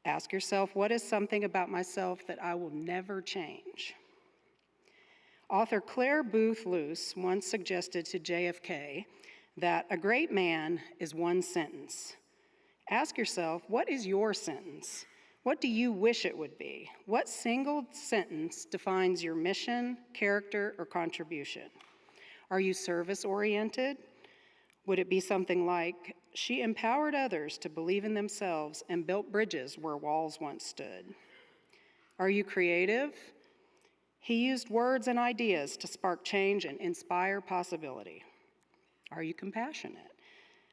Ask yourself, what is something about myself that I will never change? Author Claire Booth Luce once suggested to JFK that a great man is one sentence. Ask yourself, what is your sentence? What do you wish it would be? What single sentence defines your mission, character, or contribution? Are you service-oriented? Would it be something like, she empowered others to believe in themselves and built bridges where walls once stood? Are you creative? He used words and ideas to spark change and inspire possibility. Are you compassionate?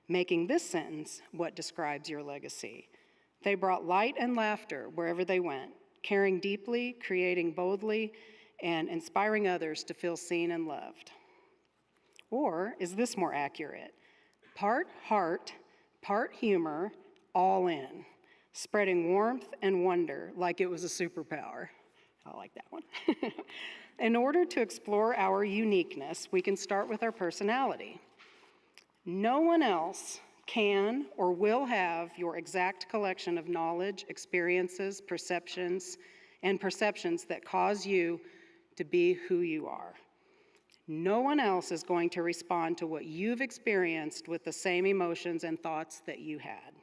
Making this sentence what describes your legacy. They brought light and laughter wherever they went, caring deeply, creating boldly, and inspiring others to feel seen and loved. Or is this more accurate? Part heart, part humor, all in, spreading warmth and wonder like it was a superpower. I like that one. In order to explore our uniqueness, we can start with our personality. No one else can or will have your exact collection of knowledge, experiences, perceptions, and perceptions that cause you to be who you are. No one else is going to respond to what you've experienced with the same emotions and thoughts that you had.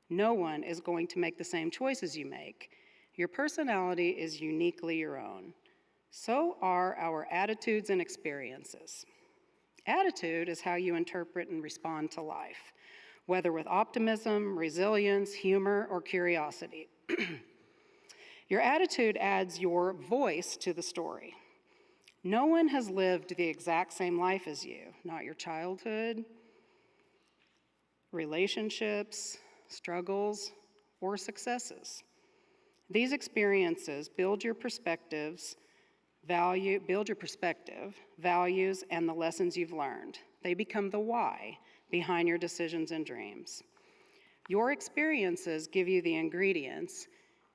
No one is going to make the same choices you make. Your personality is uniquely your own. So are our attitudes and experiences. Attitude is how you interpret and respond to life, whether with optimism, resilience, humor, or curiosity. Your attitude adds your voice to the story. No one has lived the exact same life as you, not your childhood, relationships, struggles, or successes. These experiences build your perspective, values, and the lessons you've learned. They become the why behind your decisions and dreams. Your experiences give you the ingredients,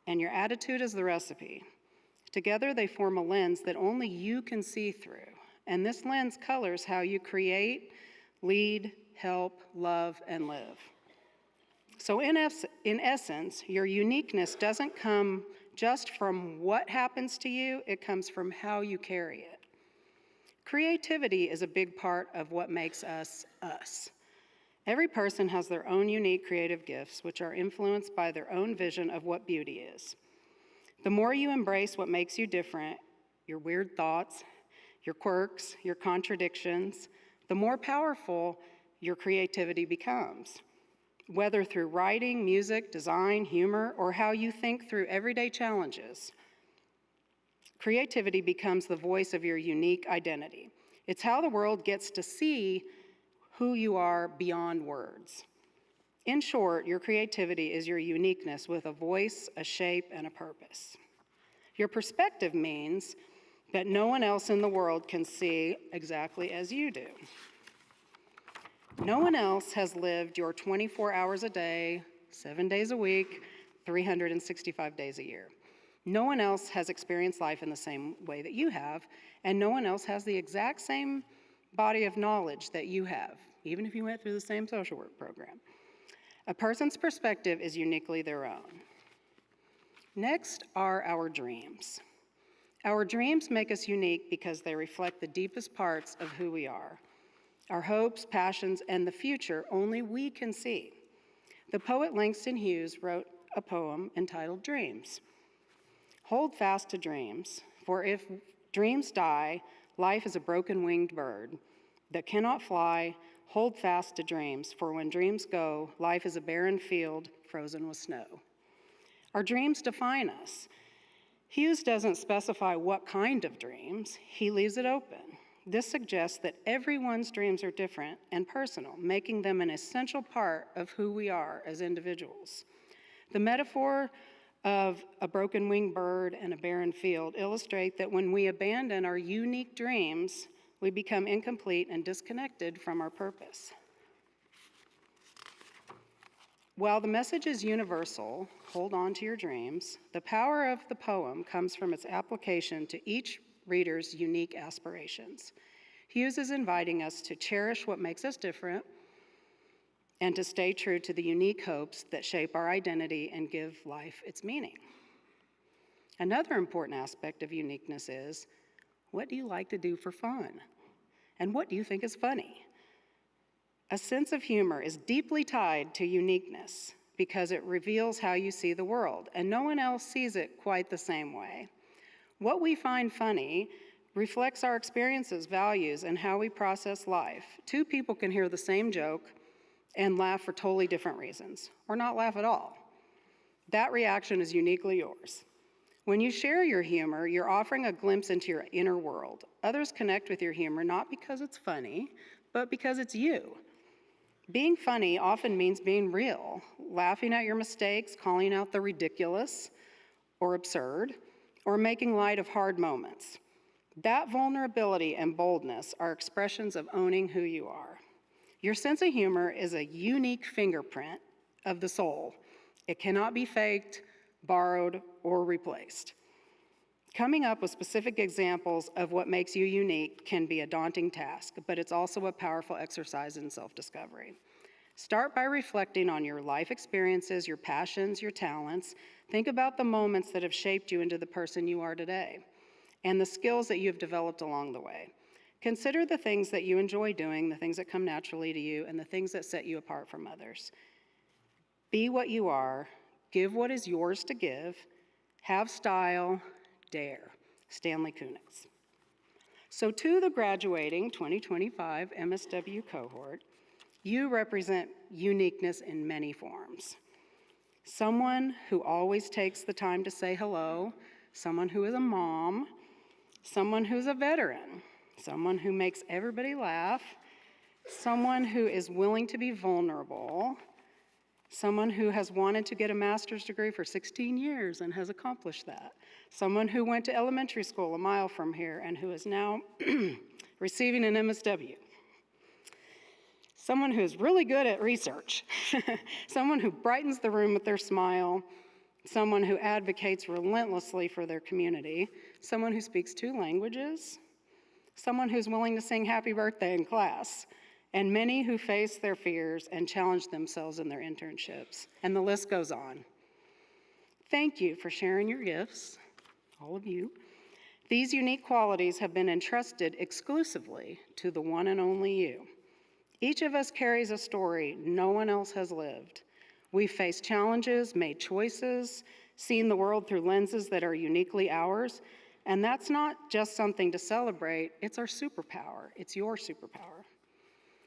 and your attitude is the recipe. Together, they form a lens that only you can see through, and this lens colors how you create, lead, help, love, and live. So in essence, your uniqueness doesn't come just from what happens to you, it comes from how you carry it. Creativity is a big part of what makes us us. Every person has their own unique creative gifts, which are influenced by their own vision of what beauty is. The more you embrace what makes you different, your weird thoughts, your quirks, your contradictions, the more powerful your creativity becomes. Whether through writing, music, design, humor, or how you think through everyday challenges, creativity becomes the voice of your unique identity. It's how the world gets to see who you are beyond words. In short, your creativity is your uniqueness with a voice, a shape, and a purpose. Your perspective means that no one else in the world can see exactly as you do. No one else has lived your 24 hours a day, 7 days a week, 365 days a year. No one else has experienced life in the same way that you have, and no one else has the exact same body of knowledge that you have, even if you went through the same social work program. A person's perspective is uniquely their own. Next are our dreams. Our dreams make us unique because they reflect the deepest parts of who we are. Our hopes, passions, and the future only we can see. The poet Langston Hughes wrote a poem entitled Dreams. Hold fast to dreams, for if dreams die, life is a broken-winged bird that cannot fly. Hold fast to dreams, for when dreams go, life is a barren field frozen with snow. Our dreams define us. Hughes doesn't specify what kind of dreams, he leaves it open. This suggests that everyone's dreams are different and personal, making them an essential part of who we are as individuals. The metaphor of a broken-winged bird and a barren field illustrate that when we abandon our unique dreams, we become incomplete and disconnected from our purpose. While the message is universal, hold on to your dreams, the power of the poem comes from its application to each reader's unique aspirations. Hughes is inviting us to cherish what makes us different and to stay true to the unique hopes that shape our identity and give life its meaning. Another important aspect of uniqueness is, what do you like to do for fun? And what do you think is funny? A sense of humor is deeply tied to uniqueness because it reveals how you see the world, and no one else sees it quite the same way. What we find funny reflects our experiences, values, and how we process life. Two people can hear the same joke and laugh for totally different reasons, or not laugh at all. That reaction is uniquely yours. When you share your humor, you're offering a glimpse into your inner world. Others connect with your humor not because it's funny, but because it's you. Being funny often means being real, laughing at your mistakes, calling out the ridiculous or absurd, or making light of hard moments. That vulnerability and boldness are expressions of owning who you are. Your sense of humor is a unique fingerprint of the soul. It cannot be faked, borrowed, or replaced. Coming up with specific examples of what makes you unique can be a daunting task, but it's also a powerful exercise in self-discovery. Start by reflecting on your life experiences, your passions, your talents. Think about the moments that have shaped you into the person you are today. and the skills that you've developed along the way. Consider the things that you enjoy doing, the things that come naturally to you, and the things that set you apart from others. Be what you are, give what is yours to give, have style, dare. Stanley Kunitz. So to the graduating 2025 MSW cohort, you represent uniqueness in many forms. Someone who always takes the time to say hello, someone who is a mom, someone who's a veteran, someone who makes everybody laugh, someone who is willing to be vulnerable, someone who has wanted to get a master's degree for 16 years and has accomplished that, someone who went to elementary school a mile from here and who is now receiving an MSW, someone who is really good at research, someone who brightens the room with their smile, someone who advocates relentlessly for their community, someone who speaks 2 languages, someone who's willing to sing happy birthday in class, and many who face their fears and challenge themselves in their internships. And the list goes on. Thank you for sharing your gifts, all of you. These unique qualities have been entrusted exclusively to the one and only you. Each of us carries a story no one else has lived. We've faced challenges, made choices, seen the world through lenses that are uniquely ours, and that's not just something to celebrate, it's our superpower. It's your superpower.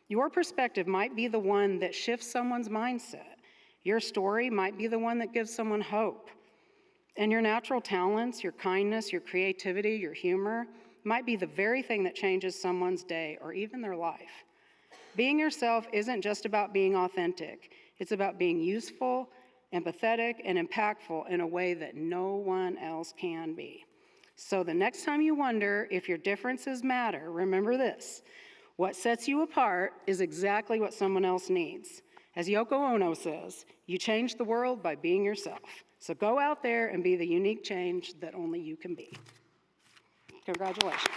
Your perspective might be the one that shifts someone's mindset. Your story might be the one that gives someone hope. And your natural talents, your kindness, your creativity, your humor might be the very thing that changes someone's day or even their life. Being yourself isn't just about being authentic. It's about being useful, empathetic, and impactful in a way that no one else can be. So the next time you wonder if your differences matter, remember this. What sets you apart is exactly what someone else needs. As Yoko Ono says, you change the world by being yourself. So go out there and be the unique change that only you can be. Congratulations.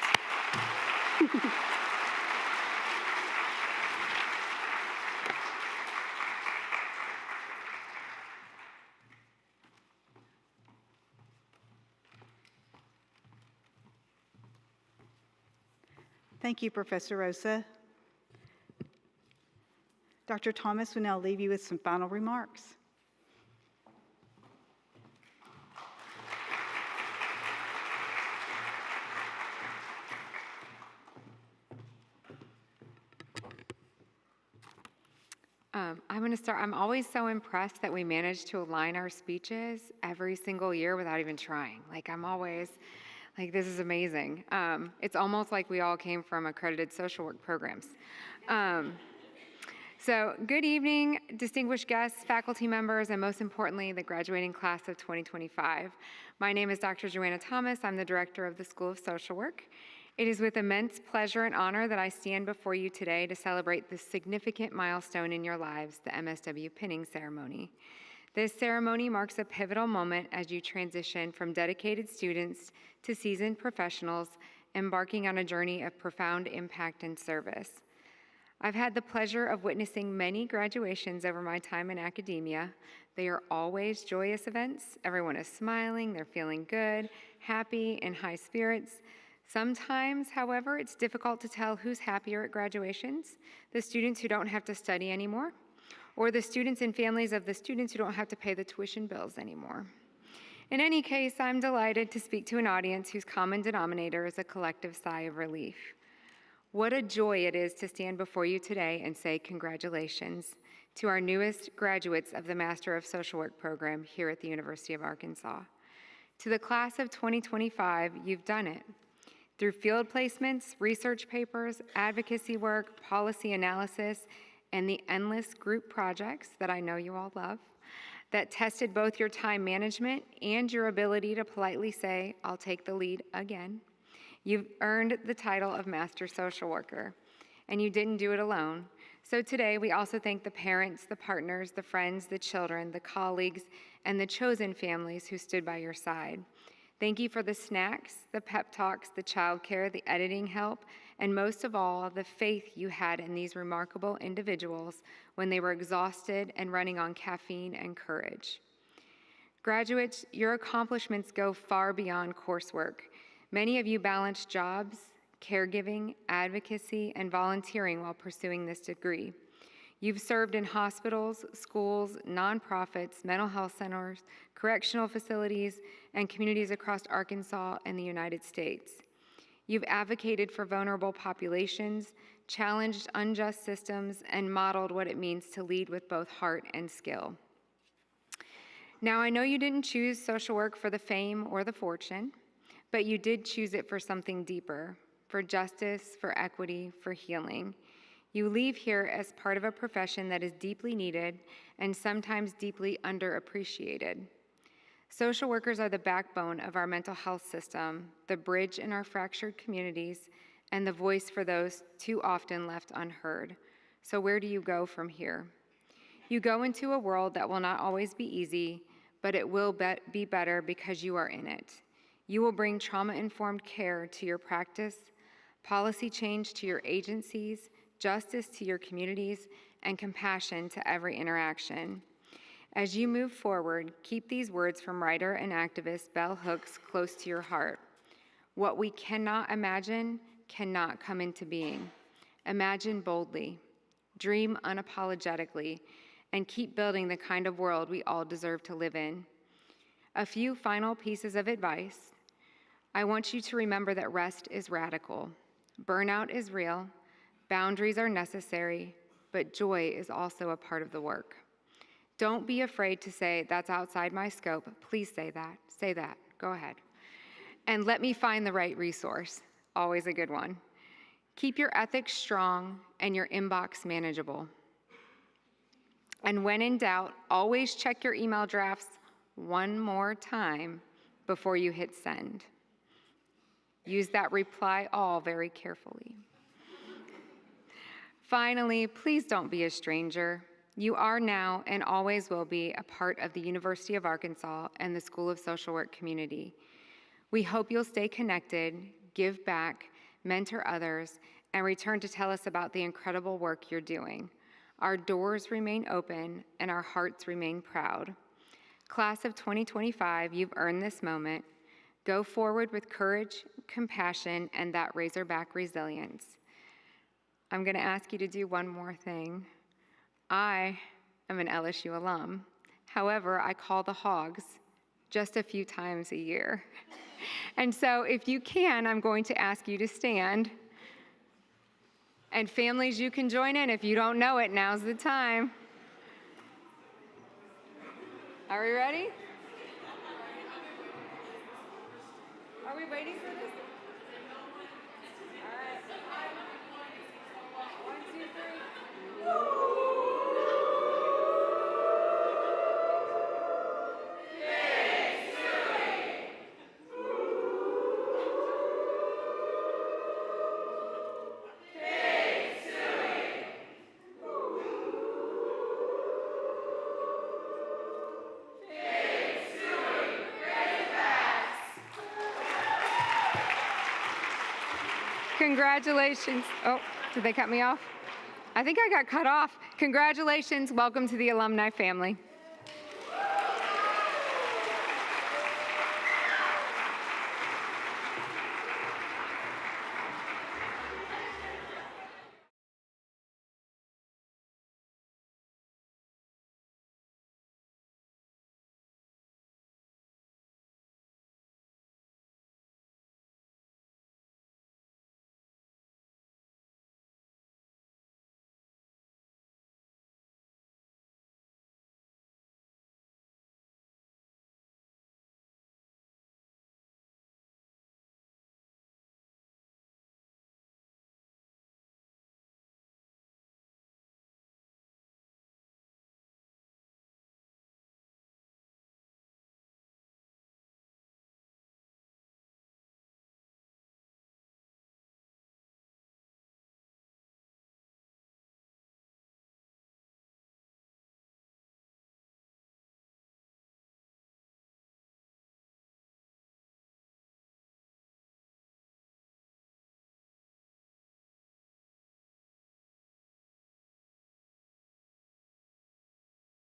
Thank you, Professor Rosa. Dr. Thomas will now leave you with some final remarks. I'm going to start. I'm always so impressed that we manage to align our speeches every single year without even trying. I'm always like, this is amazing. It's almost like we all came from accredited social work programs. So good evening, distinguished guests, faculty members, and most importantly, the graduating class of 2025. My name is Dr. Joanna Thomas. I'm the director of the School of Social Work. It is with immense pleasure and honor that I stand before you today to celebrate this significant milestone in your lives, the MSW pinning ceremony. This ceremony marks a pivotal moment as you transition from dedicated students to seasoned professionals, embarking on a journey of profound impact and service. I've had the pleasure of witnessing many graduations over my time in academia. They are always joyous events. Everyone is smiling, they're feeling good, happy, in high spirits. Sometimes, however, it's difficult to tell who's happier at graduations, the students who don't have to study anymore, or the students and families of the students who don't have to pay the tuition bills anymore. In any case, I'm delighted to speak to an audience whose common denominator is a collective sigh of relief. What a joy it is to stand before you today and say congratulations to our newest graduates of the Master of Social Work program here at the University of Arkansas. To the class of 2025, you've done it. Through field placements, research papers, advocacy work, policy analysis, and the endless group projects that I know you all love, that tested both your time management and your ability to politely say, I'll take the lead again. You've earned the title of Master Social Worker, and you didn't do it alone. So today, we also thank the parents, the partners, the friends, the children, the colleagues, and the chosen families who stood by your side. Thank you for the snacks, the pep talks, the childcare, the editing help, and most of all, the faith you had in these remarkable individuals when they were exhausted and running on caffeine and courage. Graduates, your accomplishments go far beyond coursework. Many of you balanced jobs, caregiving, advocacy, and volunteering while pursuing this degree. You've served in hospitals, schools, nonprofits, mental health centers, correctional facilities, and communities across Arkansas and the United States. You've advocated for vulnerable populations, challenged unjust systems, and modeled what it means to lead with both heart and skill. Now, I know you didn't choose social work for the fame or the fortune, but you did choose it for something deeper, for justice, for equity, for healing. You leave here as part of a profession that is deeply needed and sometimes deeply underappreciated. Social workers are the backbone of our mental health system, the bridge in our fractured communities, and the voice for those too often left unheard. So where do you go from here? You go into a world that will not always be easy, but it will be better because you are in it. You will bring trauma-informed care to your practice, policy change to your agencies, justice to your communities, and compassion to every interaction. As you move forward, keep these words from writer and activist Bell Hooks close to your heart. What we cannot imagine cannot come into being. Imagine boldly, dream unapologetically, and keep building the kind of world we all deserve to live in. A few final pieces of advice. I want you to remember that rest is radical. Burnout is real. Boundaries are necessary, but joy is also a part of the work. Don't be afraid to say, that's outside my scope. Please say that. Say that. Go ahead. And let me find the right resource. Always a good one. Keep your ethics strong and your inbox manageable. And when in doubt, always check your email drafts one more time before you hit send. Use that reply all very carefully. Finally, please don't be a stranger. You are now and always will be a part of the University of Arkansas and the School of Social Work community. We hope you'll stay connected, give back, mentor others, and return to tell us about the incredible work you're doing. Our doors remain open and our hearts remain proud. Class of 2025, you've earned this moment. Go forward with courage, compassion, and that Razorback resilience. I'm going to ask you to do one more thing. I am an LSU alum. However, I call the Hogs just a few times a year. And so if you can, I'm going to ask you to stand. And families, you can join in. If you don't know it, now's the time. Are we ready? Are we waiting for this? All right. 1, 2, 3. Congratulations. Oh, did they cut me off? I think I got cut off. Congratulations. Welcome to the alumni family.